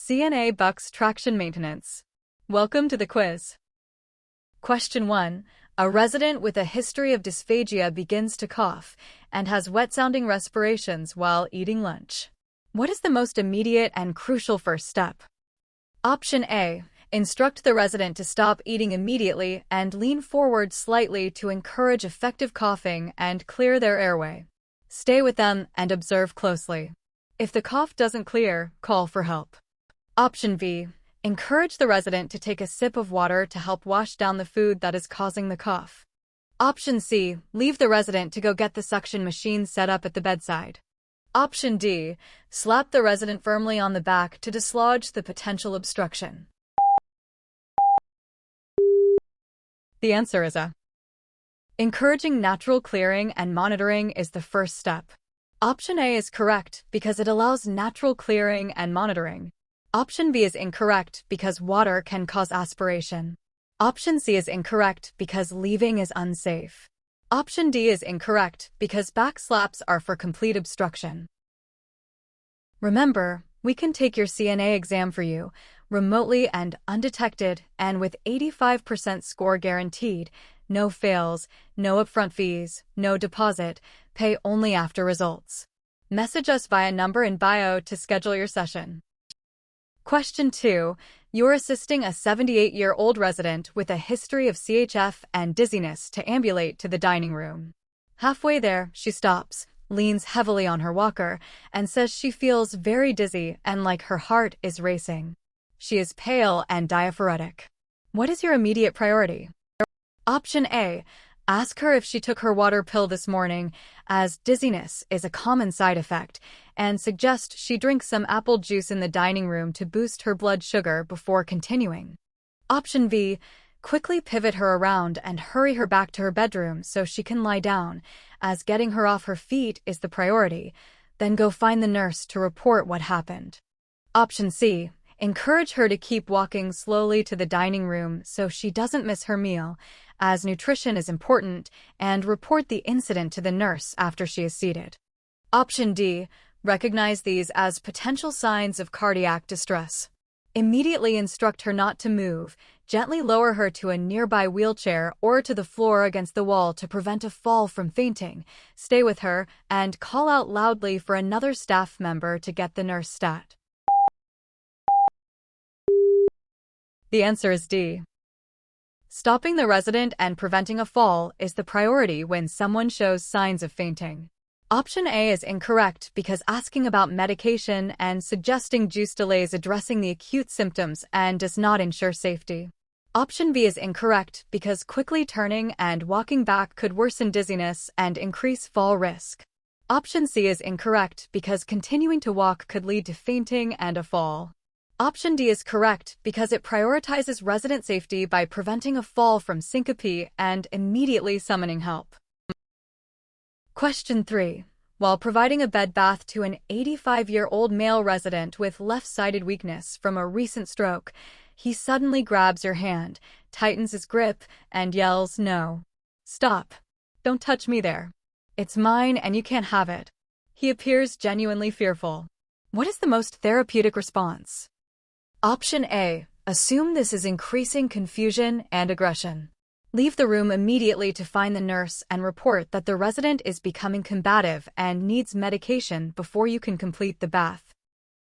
CNA Bucks Traction Maintenance. Welcome to the quiz. Question 1. A resident with a history of dysphagia begins to cough and has wet-sounding respirations while eating lunch. What is the most immediate and crucial first step? Option A. Instruct the resident to stop eating immediately and lean forward slightly to encourage effective coughing and clear their airway. Stay with them and observe closely. If the cough doesn't clear, call for help. Option B. Encourage the resident to take a sip of water to help wash down the food that is causing the cough. Option C. Leave the resident to go get the suction machine set up at the bedside. Option D. Slap the resident firmly on the back to dislodge the potential obstruction. The answer is A. Encouraging natural clearing and monitoring is the first step. Option A is correct because it allows natural clearing and monitoring. Option B is incorrect because water can cause aspiration. Option C is incorrect because leaving is unsafe. Option D is incorrect because back slaps are for complete obstruction. Remember, we can take your CNA exam for you, remotely and undetected, and with 85% score guaranteed, no fails, no upfront fees, no deposit, pay only after results. Message us via number in bio to schedule your session. Question 2. You're assisting a 78-year-old resident with a history of CHF and dizziness to ambulate to the dining room. Halfway there, she stops, leans heavily on her walker, and says she feels very dizzy and like her heart is racing. She is pale and diaphoretic. What is your immediate priority? Option A. Ask her if she took her water pill this morning, as dizziness is a common side effect, and suggest she drink some apple juice in the dining room to boost her blood sugar before continuing. Option B. Quickly pivot her around and hurry her back to her bedroom so she can lie down, as getting her off her feet is the priority, then go find the nurse to report what happened. Option C. Encourage her to keep walking slowly to the dining room so she doesn't miss her meal, as nutrition is important, and report the incident to the nurse after she is seated. Option D. Recognize these as potential signs of cardiac distress. Immediately instruct her not to move, gently lower her to a nearby wheelchair or to the floor against the wall to prevent a fall from fainting, stay with her, and call out loudly for another staff member to get the nurse stat. The answer is D. Stopping the resident and preventing a fall is the priority when someone shows signs of fainting. Option A is incorrect because asking about medication and suggesting juice delays addressing the acute symptoms and does not ensure safety. Option B is incorrect because quickly turning and walking back could worsen dizziness and increase fall risk. Option C is incorrect because continuing to walk could lead to fainting and a fall. Option D is correct because it prioritizes resident safety by preventing a fall from syncope and immediately summoning help. Question 3. While providing a bed bath to an 85-year-old male resident with left-sided weakness from a recent stroke, he suddenly grabs your hand, tightens his grip, and yells, "No. Stop. Don't touch me there. It's mine and you can't have it." He appears genuinely fearful. What is the most therapeutic response? Option A. Assume this is increasing confusion and aggression. Leave the room immediately to find the nurse and report that the resident is becoming combative and needs medication before you can complete the bath.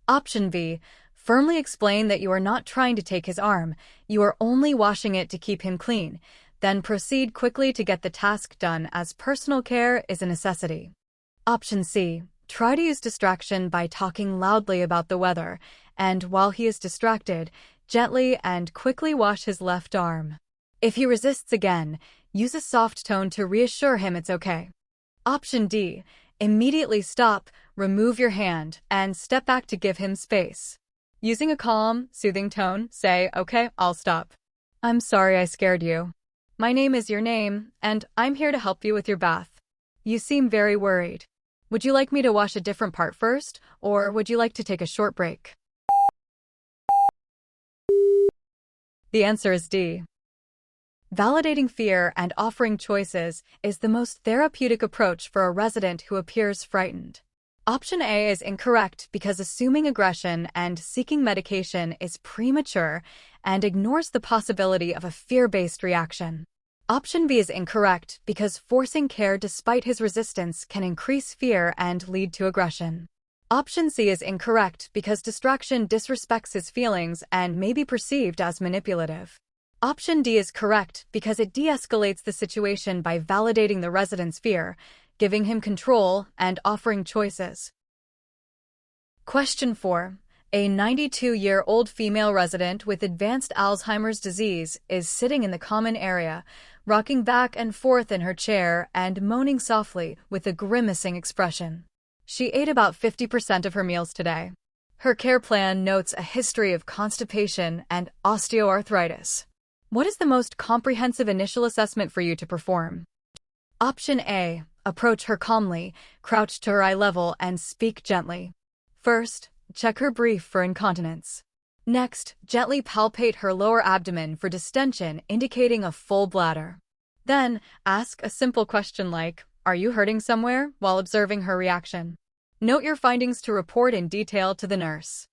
Option B. Firmly explain that you are not trying to take his arm, you are only washing it to keep him clean, then proceed quickly to get the task done as personal care is a necessity. Option C. Try to use distraction by talking loudly about the weather, and while he is distracted, gently and quickly wash his left arm. If he resists again, use a soft tone to reassure him it's okay. Option D. Immediately stop, remove your hand, and step back to give him space. Using a calm, soothing tone, say, "Okay, I'll stop. I'm sorry I scared you. My name is your name, and I'm here to help you with your bath. You seem very worried. Would you like me to wash a different part first, or would you like to take a short break?" The answer is D. Validating fear and offering choices is the most therapeutic approach for a resident who appears frightened. Option A is incorrect because assuming aggression and seeking medication is premature and ignores the possibility of a fear-based reaction. Option B is incorrect because forcing care despite his resistance can increase fear and lead to aggression. Option C is incorrect because distraction disrespects his feelings and may be perceived as manipulative. Option D is correct because it de-escalates the situation by validating the resident's fear, giving him control, and offering choices. Question 4. A 92-year-old female resident with advanced Alzheimer's disease is sitting in the common area, rocking back and forth in her chair and moaning softly with a grimacing expression. She ate about 50% of her meals today. Her care plan notes a history of constipation and osteoarthritis. What is the most comprehensive initial assessment for you to perform? Option A. Approach her calmly, crouch to her eye level, and speak gently. First, check her brief for incontinence. Next, gently palpate her lower abdomen for distension, indicating a full bladder. Then, ask a simple question like, "Are you hurting somewhere?" while observing her reaction. Note your findings to report in detail to the nurse.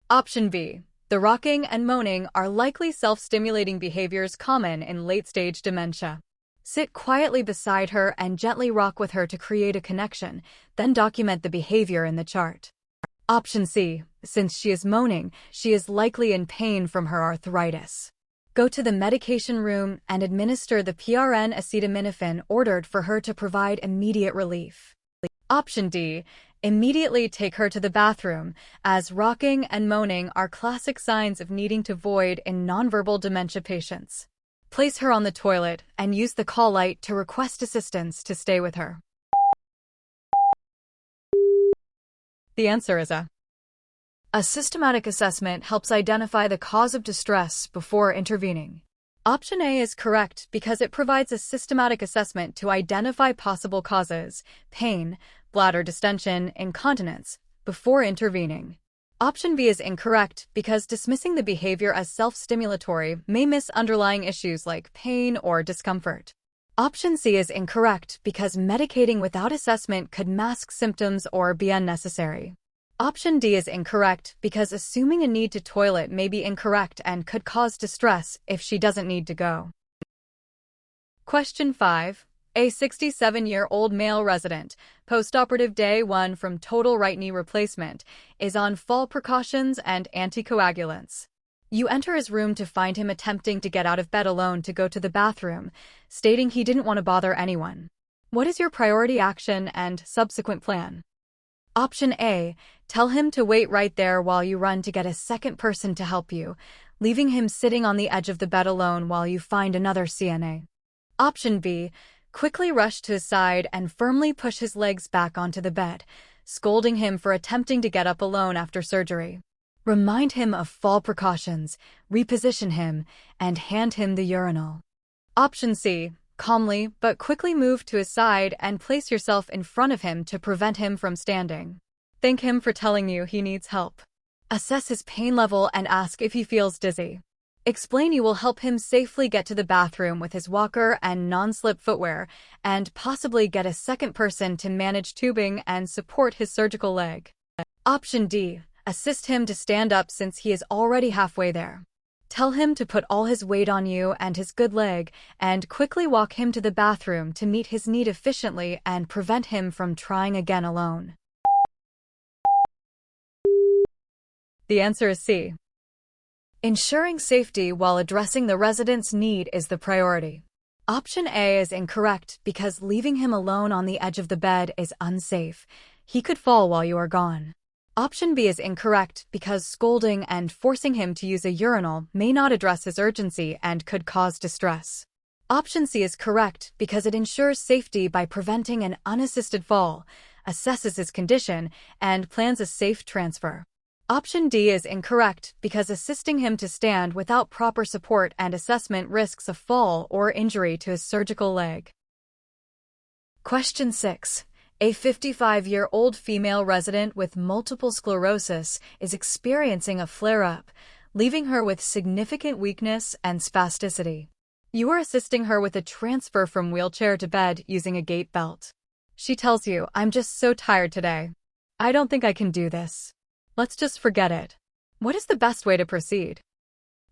Option B. The rocking and moaning are likely self-stimulating behaviors common in late-stage dementia. Sit quietly beside her and gently rock with her to create a connection, then document the behavior in the chart. Option C. Since she is moaning, she is likely in pain from her arthritis. Go to the medication room and administer the PRN acetaminophen ordered for her to provide immediate relief. Option D. Immediately take her to the bathroom, as rocking and moaning are classic signs of needing to void in nonverbal dementia patients. Place her on the toilet and use the call light to request assistance to stay with her. The answer is A. A systematic assessment helps identify the cause of distress before intervening. Option A is correct because it provides a systematic assessment to identify possible causes, pain, bladder distension, incontinence, before intervening. Option B is incorrect because dismissing the behavior as self-stimulatory may miss underlying issues like pain or discomfort. Option C is incorrect because medicating without assessment could mask symptoms or be unnecessary. Option D is incorrect because assuming a need to toilet may be incorrect and could cause distress if she doesn't need to go. Question 5. A 67-year-old male resident, postoperative day 1 from total right knee replacement, is on fall precautions and anticoagulants. You enter his room to find him attempting to get out of bed alone to go to the bathroom, stating he didn't want to bother anyone. What is your priority action and subsequent plan? Option A. Tell him to wait right there while you run to get a second person to help you, leaving him sitting on the edge of the bed alone while you find another CNA. Option B. Quickly rush to his side and firmly push his legs back onto the bed, scolding him for attempting to get up alone after surgery. Remind him of fall precautions, reposition him, and hand him the urinal. Option C. Calmly but quickly move to his side and place yourself in front of him to prevent him from standing. Thank him for telling you he needs help. Assess his pain level and ask if he feels dizzy. Explain you will help him safely get to the bathroom with his walker and non-slip footwear, and possibly get a second person to manage tubing and support his surgical leg. Option D. Assist him to stand up since he is already halfway there. Tell him to put all his weight on you and his good leg, and quickly walk him to the bathroom to meet his need efficiently and prevent him from trying again alone. The answer is C. Ensuring safety while addressing the resident's need is the priority. Option A is incorrect because leaving him alone on the edge of the bed is unsafe. He could fall while you are gone. Option B is incorrect because scolding and forcing him to use a urinal may not address his urgency and could cause distress. Option C is correct because it ensures safety by preventing an unassisted fall, assesses his condition, and plans a safe transfer. Option D is incorrect because assisting him to stand without proper support and assessment risks a fall or injury to his surgical leg. Question 6. A 55-year-old female resident with multiple sclerosis is experiencing a flare-up, leaving her with significant weakness and spasticity. You are assisting her with a transfer from wheelchair to bed using a gait belt. She tells you, "I'm just so tired today." I don't think I can do this. Let's just forget it. What is the best way to proceed?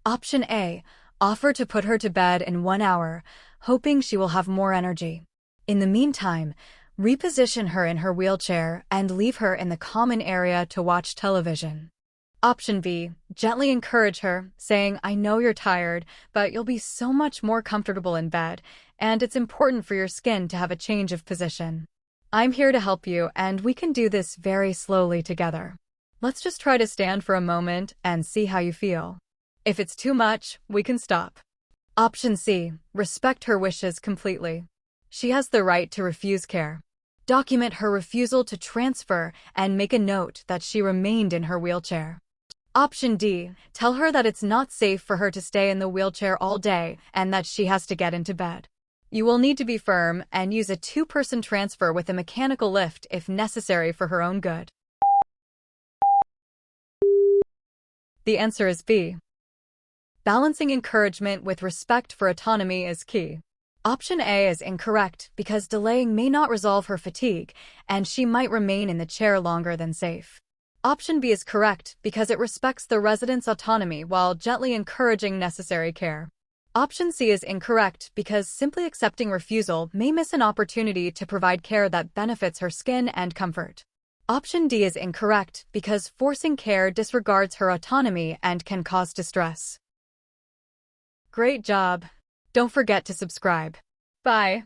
Option A. Offer to put her to bed in 1 hour, hoping she will have more energy. In the meantime, reposition her in her wheelchair and leave her in the common area to watch television. Option B. Gently encourage her, saying, I know you're tired, but you'll be so much more comfortable in bed, and it's important for your skin to have a change of position. I'm here to help you, and we can do this very slowly together. Let's just try to stand for a moment and see how you feel. If it's too much, we can stop. Option C. Respect her wishes completely. She has the right to refuse care. Document her refusal to transfer and make a note that she remained in her wheelchair. Option D. Tell her that it's not safe for her to stay in the wheelchair all day and that she has to get into bed. You will need to be firm and use a 2-person transfer with a mechanical lift if necessary for her own good. The answer is B. Balancing encouragement with respect for autonomy is key. Option A is incorrect because delaying may not resolve her fatigue, and she might remain in the chair longer than safe. Option B is correct because it respects the resident's autonomy while gently encouraging necessary care. Option C is incorrect because simply accepting refusal may miss an opportunity to provide care that benefits her skin and comfort. Option D is incorrect because forcing care disregards her autonomy and can cause distress. Great job! Don't forget to subscribe. Bye!